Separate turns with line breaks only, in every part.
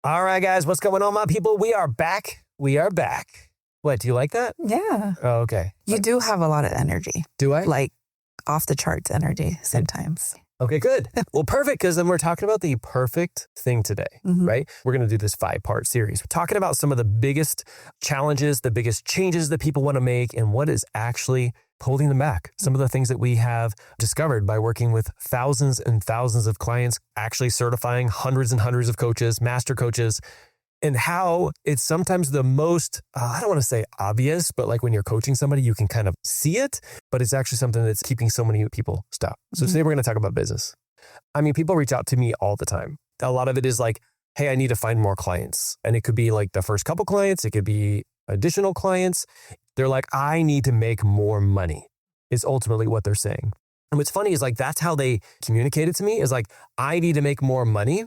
All right, guys, what's going on, my people? We are back. We are back. What, do you like that?
Yeah.
Oh, okay.
You do have a lot of energy.
Do I?
Like off the charts energy sometimes.
Okay, good. Well, perfect, because then we're talking about the perfect thing today, right? We're going to do this 5-part series. We're talking about some of the biggest challenges, the biggest changes that people want to make, and what is actually holding them back. Some of the things that we have discovered by working with thousands and thousands of clients, actually certifying hundreds and hundreds of coaches, master coaches, and how it's sometimes the most, I don't want to say obvious, but like when you're coaching somebody, you can kind of see it, but it's actually something that's keeping so many people stuck. So today we're going to talk about business. I mean, people reach out to me all the time. A lot of it is like, hey, I need to find more clients. And it could be like the first couple clients. It could be additional clients. They're like, I need to make more money is ultimately what they're saying. And what's funny is like, that's how they communicate it to me is like, I need to make more money.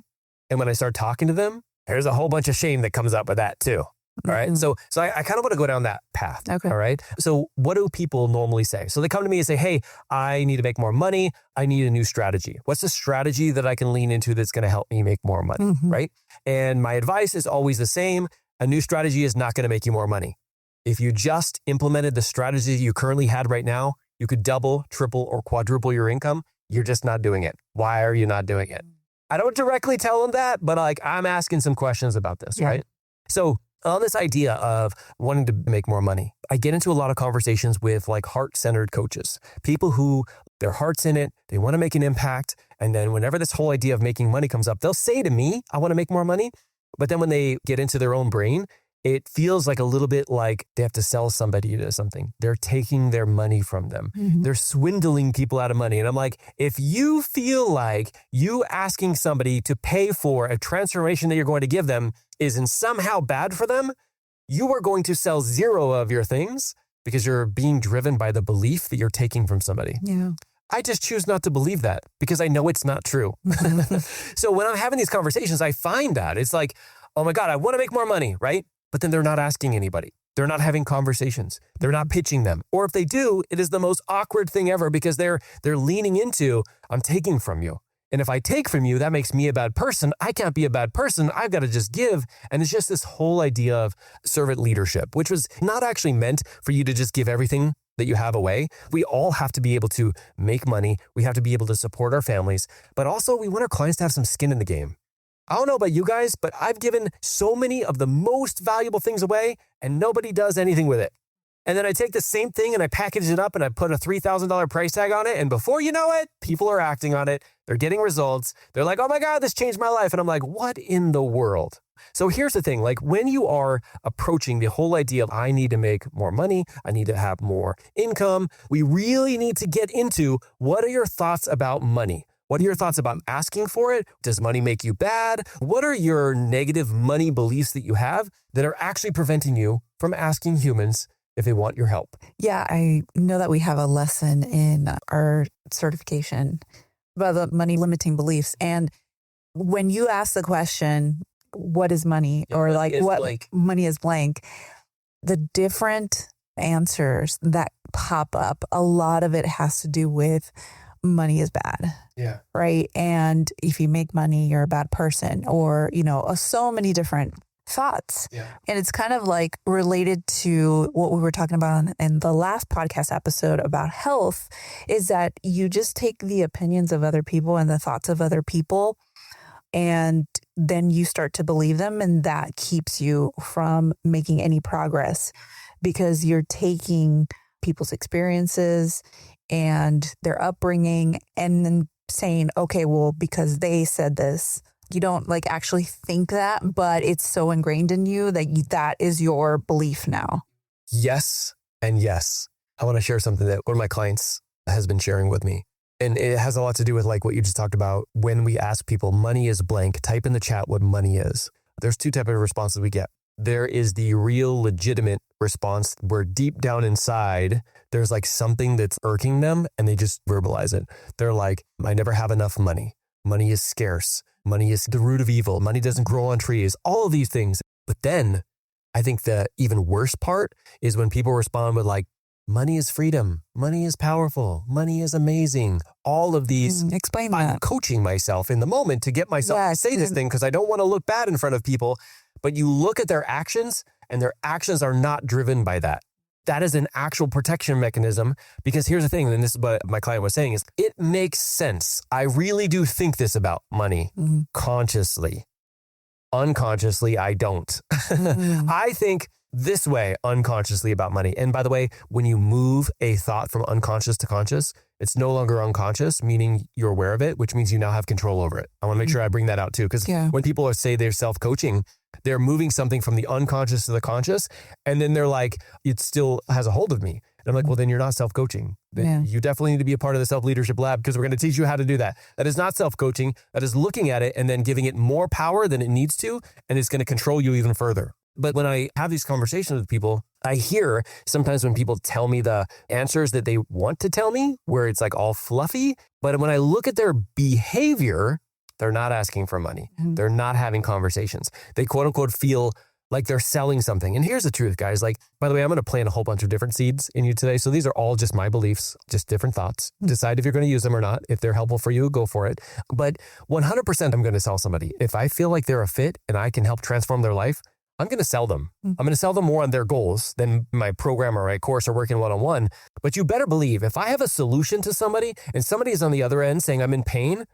And when I start talking to them, there's a whole bunch of shame that comes up with that too. All right. So I kind of want to go down that path.
Okay.
All right. So what do people normally say? So they come to me and say, hey, I need to make more money. I need a new strategy. What's the strategy that I can lean into that's going to help me make more money? Right. And my advice is always the same. A new strategy is not going to make you more money. If you just implemented the strategy you currently had right now, you could double, triple, or quadruple your income. You're just not doing it. Why are you not doing it? I don't directly tell them that, but like I'm asking some questions about this, right? So on this idea of wanting to make more money, I get into a lot of conversations with like heart-centered coaches, people who their heart's in it, they want to make an impact. And then whenever this whole idea of making money comes up, they'll say to me, I want to make more money. But then when they get into their own brain, it feels like a little bit like they have to sell somebody to something. They're taking their money from them. They're swindling people out of money. And I'm like, if you feel like you asking somebody to pay for a transformation that you're going to give them isn't somehow bad for them, you are going to sell 0 of your things because you're being driven by the belief that you're taking from somebody.
Yeah.
I just choose not to believe that because I know it's not true. So when I'm having these conversations, I find that it's like, oh my God, I want to make more money, right? But then they're not asking anybody. They're not having conversations. They're not pitching them. Or if they do, it is the most awkward thing ever because they're leaning into, I'm taking from you. And if I take from you, that makes me a bad person. I can't be a bad person. I've got to just give. And it's just this whole idea of servant leadership, which was not actually meant for you to just give everything that you have away. We all have to be able to make money. We have to be able to support our families. But also we want our clients to have some skin in the game. I don't know about you guys, but I've given so many of the most valuable things away and nobody does anything with it. And then I take the same thing and I package it up and I put a $3,000 price tag on it. And before you know it, people are acting on it. They're getting results. They're like, oh my God, this changed my life. And I'm like, what in the world? So here's the thing, like when you are approaching the whole idea of I need to make more money, I need to have more income, we really need to get into what are your thoughts about money? What are your thoughts about asking for it? Does money make you bad? What are your negative money beliefs that you have that are actually preventing you from asking humans if they want your help?
Yeah, I know that we have a lesson in our certification about the money limiting beliefs. And when you ask the question, what is money? Or like what blank. Money is blank, the different answers that pop up, a lot of it has to do with money is bad.
Yeah.
Right. And if you make money, you're a bad person or, so many different thoughts.
Yeah.
And it's kind of like related to what we were talking about in the last podcast episode about health is that you just take the opinions of other people and the thoughts of other people and then you start to believe them. And that keeps you from making any progress because you're taking people's experiences and their upbringing and then saying, okay, well, because they said this, you don't like actually think that, but it's so ingrained in you that that is your belief now.
Yes. And yes. I want to share something that one of my clients has been sharing with me. And it has a lot to do with like what you just talked about. When we ask people, money is blank, type in the chat what money is. There's 2 types of responses we get. There is the real legitimate response where deep down inside, there's like something that's irking them and they just verbalize it. They're like, I never have enough money. Money is scarce. Money is the root of evil. Money doesn't grow on trees. All of these things. But then I think the even worse part is when people respond with like, money is freedom. Money is powerful. Money is amazing. All of these.
Explain
I'm
that.
coaching myself in the moment to get myself to say this thing because I don't want to look bad in front of people. But you look at their actions and their actions are not driven by that. That is an actual protection mechanism because here's the thing, and this is what my client was saying, is it makes sense. I really do think this about money consciously. Unconsciously, I don't. I think this way unconsciously about money. And by the way, when you move a thought from unconscious to conscious, it's no longer unconscious, meaning you're aware of it, which means you now have control over it. I want to make sure I bring that out too, because when people say they're self-coaching, they're moving something from the unconscious to the conscious, and then they're like, it still has a hold of me. And I'm like, well, then you're not self-coaching. You definitely need to be a part of the self-leadership lab because we're going to teach you how to do that. That is not self-coaching. That is looking at it and then giving it more power than it needs to, and it's going to control you even further. But when I have these conversations with people, I hear sometimes when people tell me the answers that they want to tell me, where it's like all fluffy. But when I look at their behavior, they're not asking for money. They're not having conversations. They quote unquote feel like they're selling something. And here's the truth, guys. Like, by the way, I'm going to plant a whole bunch of different seeds in you today. So these are all just my beliefs, just different thoughts. Decide if you're going to use them or not. If they're helpful for you, go for it. But 100% I'm going to sell somebody. If I feel like they're a fit and I can help transform their life, I'm going to sell them. I'm going to sell them more on their goals than my program or my course or working one-on-one. But you better believe if I have a solution to somebody and somebody is on the other end saying I'm in pain,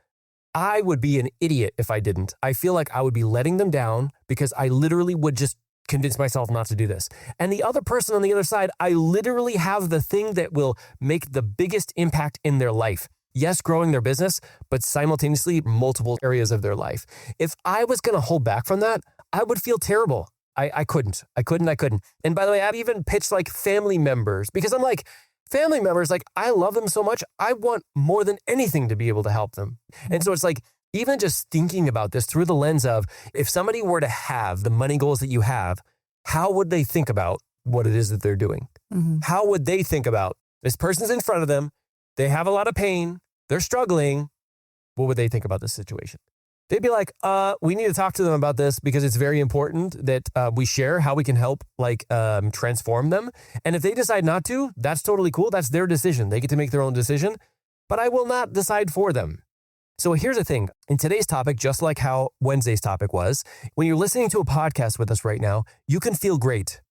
I would be an idiot if I didn't. I feel like I would be letting them down because I literally would just convince myself not to do this. And the other person on the other side, I literally have the thing that will make the biggest impact in their life. Yes, growing their business, but simultaneously multiple areas of their life. If I was going to hold back from that, I would feel terrible. I couldn't. And by the way, I've even pitched like family members because I'm like, family members, like I love them so much. I want more than anything to be able to help them. And so it's like, even just thinking about this through the lens of if somebody were to have the money goals that you have, how would they think about what it is that they're doing? How would they think about this person's in front of them? They have a lot of pain. They're struggling. What would they think about this situation? They'd be like, we need to talk to them about this because it's very important that we share how we can help transform them. And if they decide not to, that's totally cool. That's their decision. They get to make their own decision, but I will not decide for them. So here's the thing. In today's topic, just like how Wednesday's topic was, when you're listening to a podcast with us right now, you can feel great.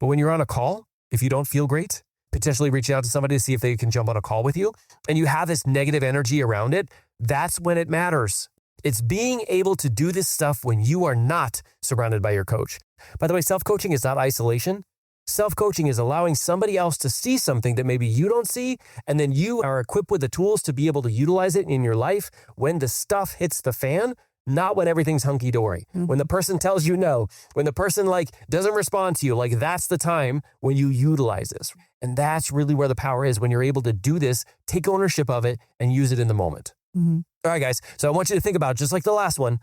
But when you're on a call, if you don't feel great, potentially reaching out to somebody to see if they can jump on a call with you, and you have this negative energy around it, that's when it matters. It's being able to do this stuff when you are not surrounded by your coach. By the way, self-coaching is not isolation. Self-coaching is allowing somebody else to see something that maybe you don't see, and then you are equipped with the tools to be able to utilize it in your life when the stuff hits the fan, not when everything's hunky-dory. When the person tells you no, when the person doesn't respond to you, that's the time when you utilize this. And that's really where the power is, when you're able to do this, take ownership of it, and use it in the moment. All right, guys. So I want you to think about, just like the last one,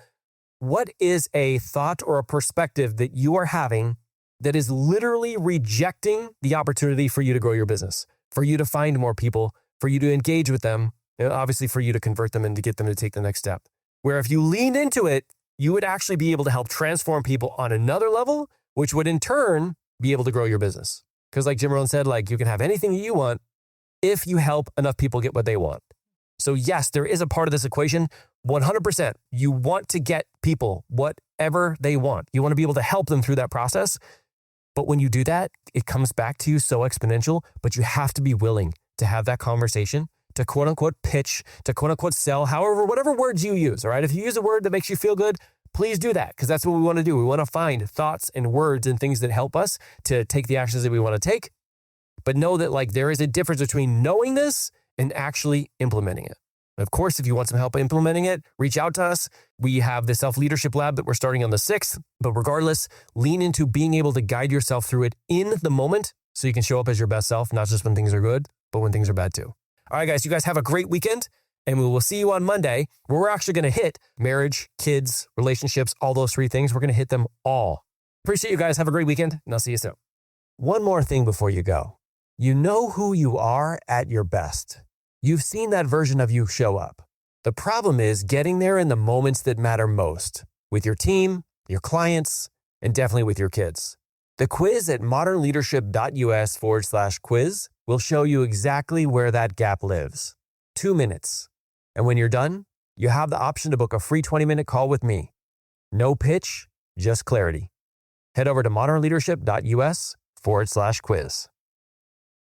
what is a thought or a perspective that you are having that is literally rejecting the opportunity for you to grow your business, for you to find more people, for you to engage with them, and obviously for you to convert them and to get them to take the next step. Where if you leaned into it, you would actually be able to help transform people on another level, which would in turn be able to grow your business. Because like Jim Rohn said, you can have anything that you want if you help enough people get what they want. So yes, there is a part of this equation, 100%. You want to get people whatever they want. You want to be able to help them through that process. But when you do that, it comes back to you so exponential, but you have to be willing to have that conversation, to quote unquote pitch, to quote unquote sell, however, whatever words you use, all right? If you use a word that makes you feel good, please do that because that's what we want to do. We want to find thoughts and words and things that help us to take the actions that we want to take. But know that there is a difference between knowing this and actually implementing it. Of course, if you want some help implementing it, reach out to us. We have the Self-Leadership Lab that we're starting on the 6th. But regardless, lean into being able to guide yourself through it in the moment so you can show up as your best self, not just when things are good, but when things are bad too. All right, guys, you guys have a great weekend. And we will see you on Monday, where we're actually going to hit marriage, kids, relationships, all those 3 things. We're going to hit them all. Appreciate you guys. Have a great weekend, and I'll see you soon. One more thing before you go. You know who you are at your best. You've seen that version of you show up. The problem is getting there in the moments that matter most with your team, your clients, and definitely with your kids. The quiz at modernleadership.us/quiz will show you exactly where that gap lives. 2 minutes. And when you're done, you have the option to book a free 20-minute call with me. No pitch, just clarity. Head over to modernleadership.us/quiz.